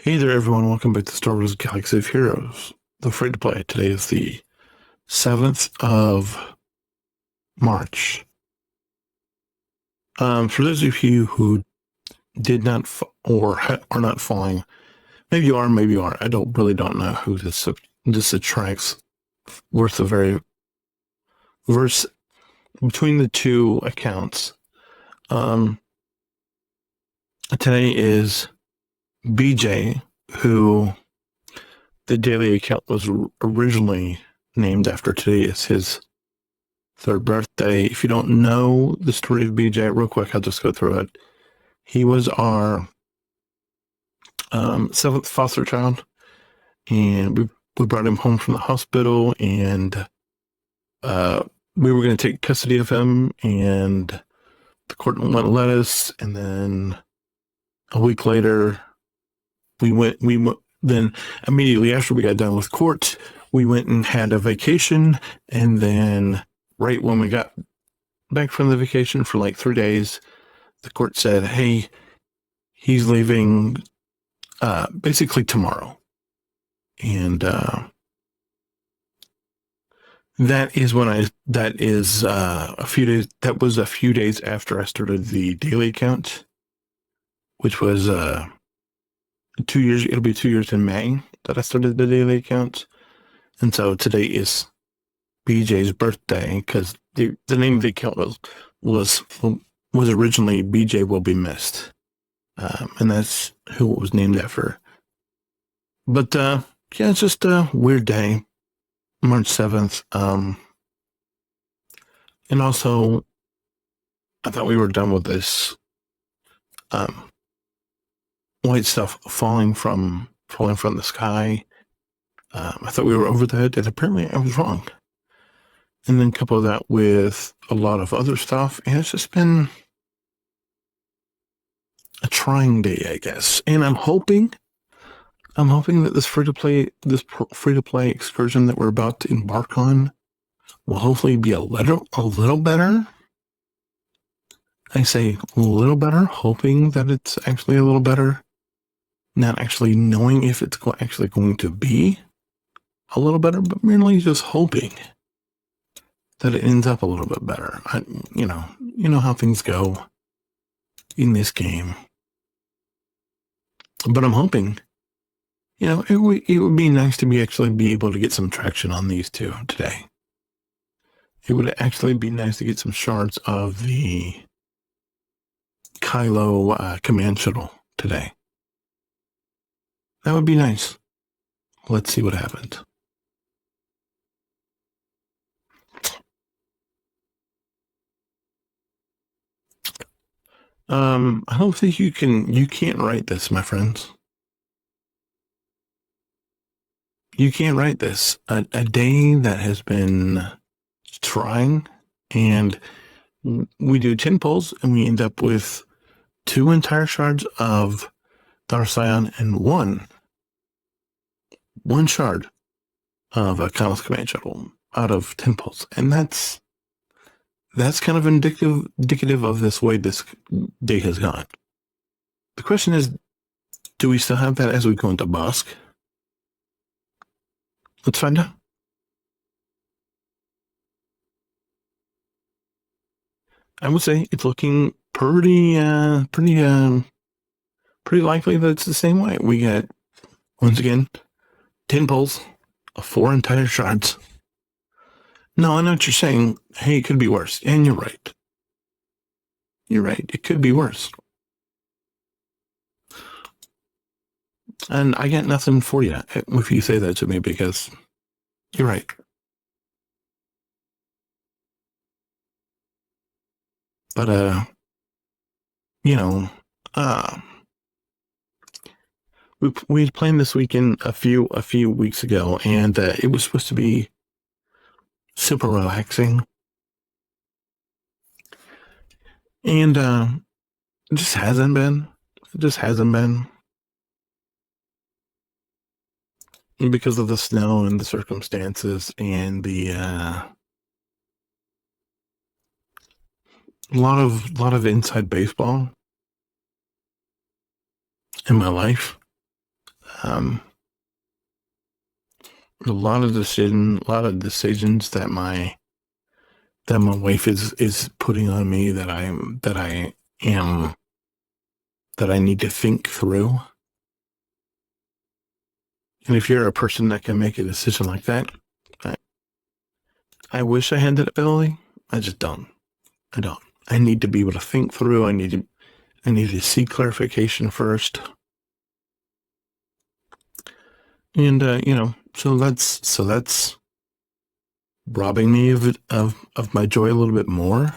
Hey there, everyone. Welcome back to Star Wars Galaxy of Heroes, the free to play. Today is the 7th of March. For those of you who did not are not following, maybe you are, maybe you aren't. I don't know who this attracts. Worth a very verse between the two accounts. Today is BJ, who the daily account was originally named after. Today is his third birthday. If you don't know the story of BJ, real quick, I'll just go through it. He was our seventh foster child, and we brought him home from the hospital, and we were going to take custody of him, and the court wouldn't let us. And then a week later, we went. Then immediately after we got done with court, we went and had a vacation, and then right when we got back from the vacation for like 3 days, the court said, hey, he's leaving basically tomorrow. And that was a few days after I started the daily account, which was 2 years. It'll be 2 years in May that I started the daily account. And so today is BJ's birthday, because the name of the account was originally BJ Will Be Missed, and that's who it was named after. But yeah, it's just a weird day, March 7th. And also, I thought we were done with this white stuff falling from the sky. I thought we were over that, and apparently I was wrong. And then couple that with a lot of other stuff, and it's just been a trying day, I guess. And I'm hoping that this free to play excursion that we're about to embark on will hopefully be a little better. I say a little better, hoping that it's actually a little better, not actually knowing if it's actually going to be a little better, but merely just hoping that it ends up a little bit better. You know how things go in this game. But I'm hoping, it would be nice to actually be able to get some traction on these two today. It would actually be nice to get some shards of the Kylo command shuttle today. That would be nice. Let's see what happens. I don't think you can't write this, my friends. You can't write this. A day that has been trying, and we do 10 pulls, and we end up with 2 entire shards of Darth Sion and one shard of a Kylo's command shuttle out of 10 pulls. And that's kind of indicative of this way this day has gone. The question is, do we still have that as we go into Bosk? Let's find out. I would say it's looking pretty likely that it's the same way. We get, once again, 10 pulls of 4 entire shards. No, I know what you're saying. Hey, it could be worse. And you're right. You're right. It could be worse. And I got nothing for you if you say that to me, because you're right. But, we planned this weekend a few weeks ago, and it was supposed to be super relaxing. And it just hasn't been. Because of the snow and the circumstances and the lot of inside baseball in my life. Um, a lot of decisions that my wife is putting on me that I need to think through. And if you're a person that can make a decision like that, I wish I had that ability. I just don't. I don't. I need to be able to think through. I need to see clarification first. And so that's robbing me of my joy a little bit more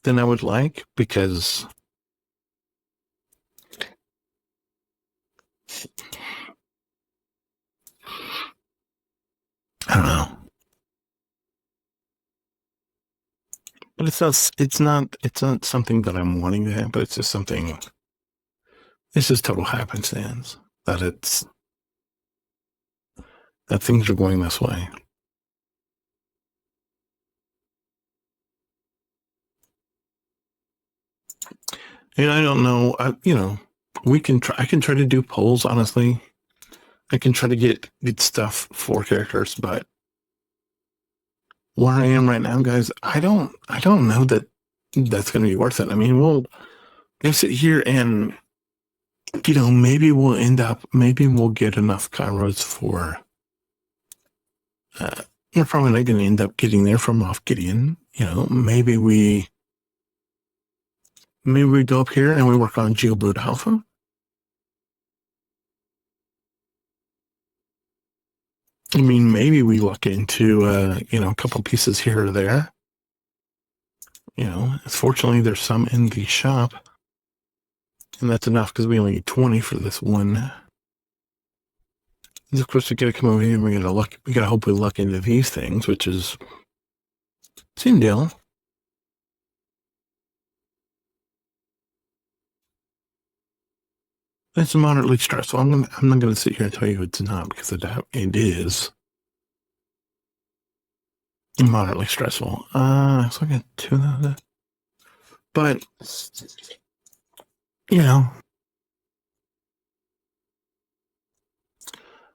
than I would like, because I don't know. But it's not something that I'm wanting to have, but it's just total happenstance that things are going this way. And I don't know, I can try to do polls, honestly. I can try to get stuff for characters, but where I am right now, guys, I don't know that that's going to be worth it. I mean, we'll sit here and, maybe we'll get enough Kairos for, we're probably not going to end up getting there from Moff Gideon. Maybe we go up here and we work on Geobrood Alpha. I mean, maybe we look into, a couple pieces here or there. Fortunately, there's some in the shop. And that's enough because we only need 20 for this one. And of course, we got to come over here and we got to hopefully luck into these things, which is same deal. It's moderately stressful. I'm not going to sit here and tell you it's not, because it is moderately stressful. So I got 2 of that. But,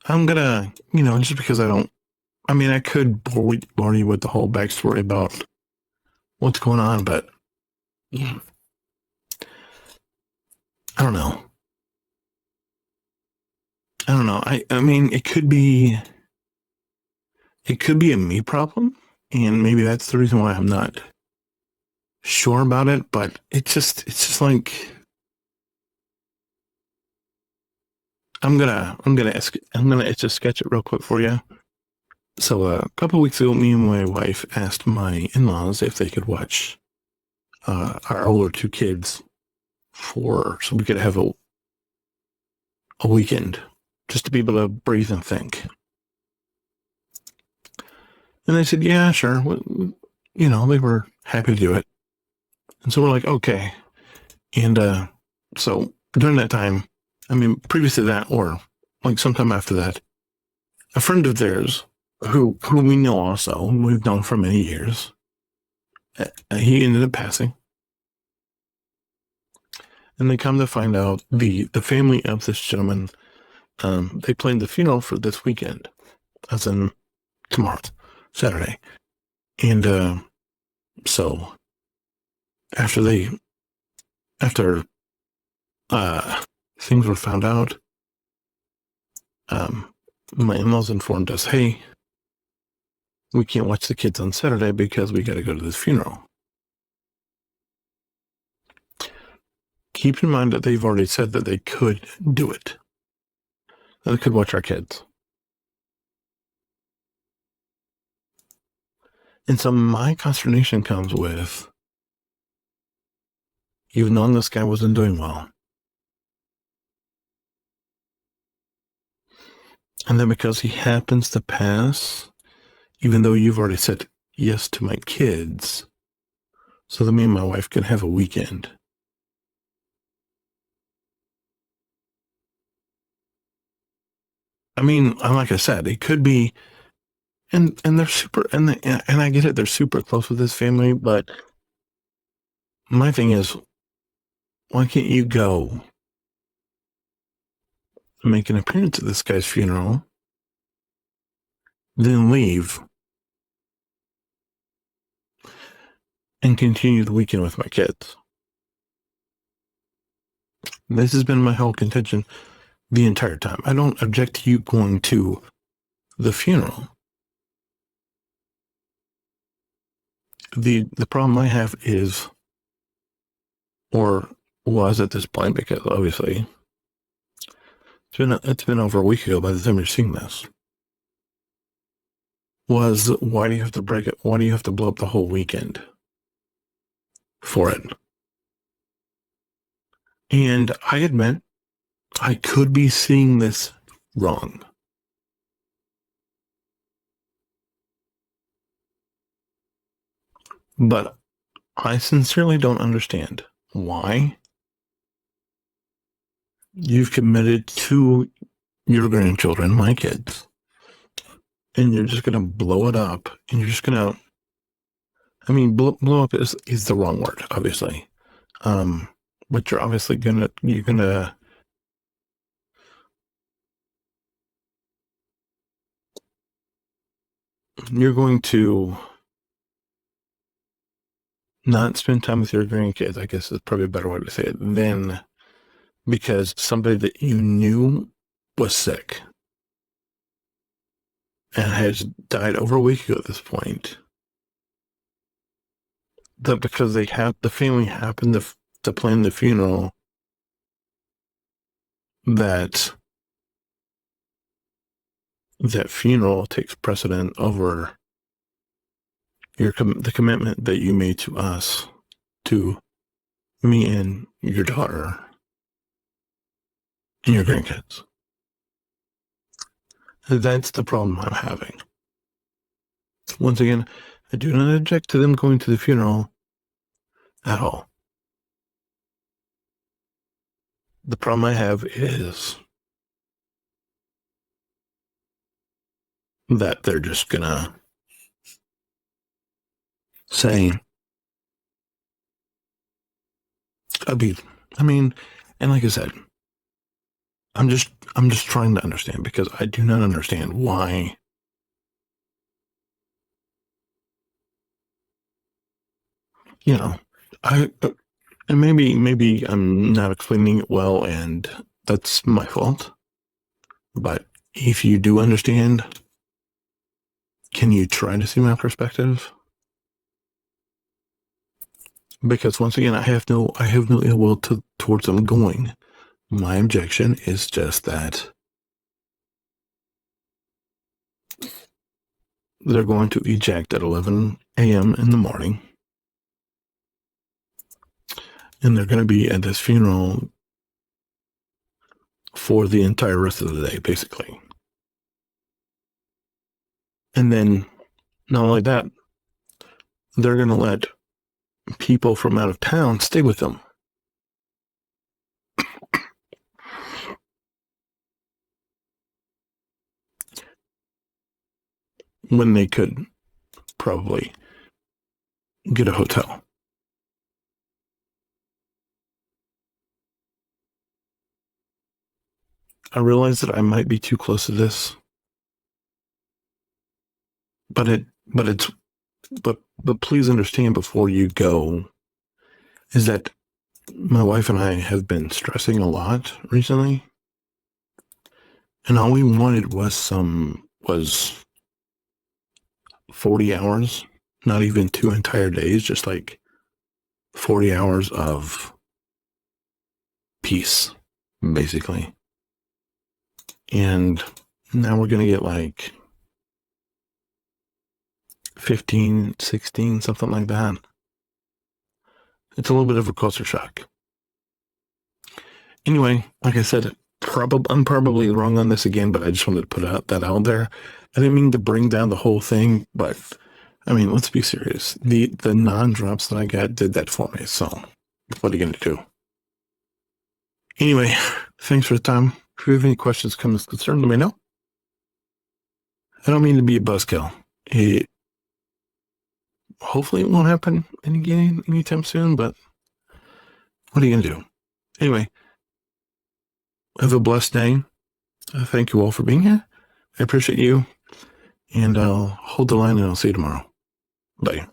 I'm gonna, just because I could bore you with the whole backstory about what's going on, but I don't know. I mean, it could be a me problem, and maybe that's the reason why I'm not sure about it, but it's just like, I'm gonna etch a sketch it real quick for you. So a couple weeks ago, me and my wife asked my in-laws if they could watch our older 2 kids so we could have a weekend just to be able to breathe and think. And they said, yeah, sure. They were happy to do it. And so we're like, okay. And so during that time, previous to that, or like sometime after that, a friend of theirs who we know also, we've known for many years, he ended up passing. And they come to find out the family of this gentleman, they planned the funeral for this weekend, as in tomorrow, Saturday. And so after things were found out, my in-laws informed us, hey, we can't watch the kids on Saturday because we got to go to this funeral. Keep in mind that they've already said that they could do it. That they could watch our kids. And so my consternation comes with, you've known this guy wasn't doing well. And then because he happens to pass, even though you've already said yes to my kids, so that me and my wife can have a weekend. I mean, like I said, it could be, and they're super, and I get it, they're super close with this family, but my thing is, why can't you go make an appearance at this guy's funeral, then leave and continue the weekend with my kids. This has been my whole contention the entire time. I don't object to you going to the funeral. The problem I have is, or was at this point, because obviously it's been over a week ago by the time you're seeing this, was why do you have to break it? Why do you have to blow up the whole weekend for it? And I admit I could be seeing this wrong. But I sincerely don't understand why you've committed to your grandchildren, my kids, and you're just going to blow it up, and you're just going to, I mean, blow up is the wrong word, obviously. But you're obviously you're going to not spend time with your grandkids, I guess is probably a better way to say it, than because somebody that you knew was sick and has died over a week ago at this point. That because the family happened to plan the funeral, that funeral takes precedent over the commitment that you made to us, to me and your daughter and your grandkids. That's the problem I'm having. Once again, I do not object to them going to the funeral at all. The problem I have is that they're just gonna say, I mean, and like I said, I'm just trying to understand, because I do not understand why and maybe I'm not explaining it well, and that's my fault. But if you do understand, can you try to see my perspective? Because once again, I have no ill will towards them going. My objection is just that they're going to eject at 11 a.m. in the morning, and they're going to be at this funeral for the entire rest of the day, basically. And then, not only that, they're going to let people from out of town stay with them. When they could probably get a hotel. I realize that I might be too close to this, but please understand before you go is that my wife and I have been stressing a lot recently, and all we wanted was 40 hours, not even 2 entire days, just like 40 hours of peace, basically. And now we're going to get like 15, 16, something like that. It's a little bit of a culture shock. Anyway, like I said, I'm probably wrong on this again, but I just wanted to put that out there. I didn't mean to bring down the whole thing, but I mean, let's be serious. The non-drops that I got did that for me. So what are you going to do? Anyway, thanks for the time. If you have any questions, comments, concerns, let me know. I don't mean to be a buzzkill. Hopefully it won't happen anytime soon, but what are you going to do? Anyway, have a blessed day. Thank you all for being here. I appreciate you. And I'll hold the line and I'll see you tomorrow. Bye.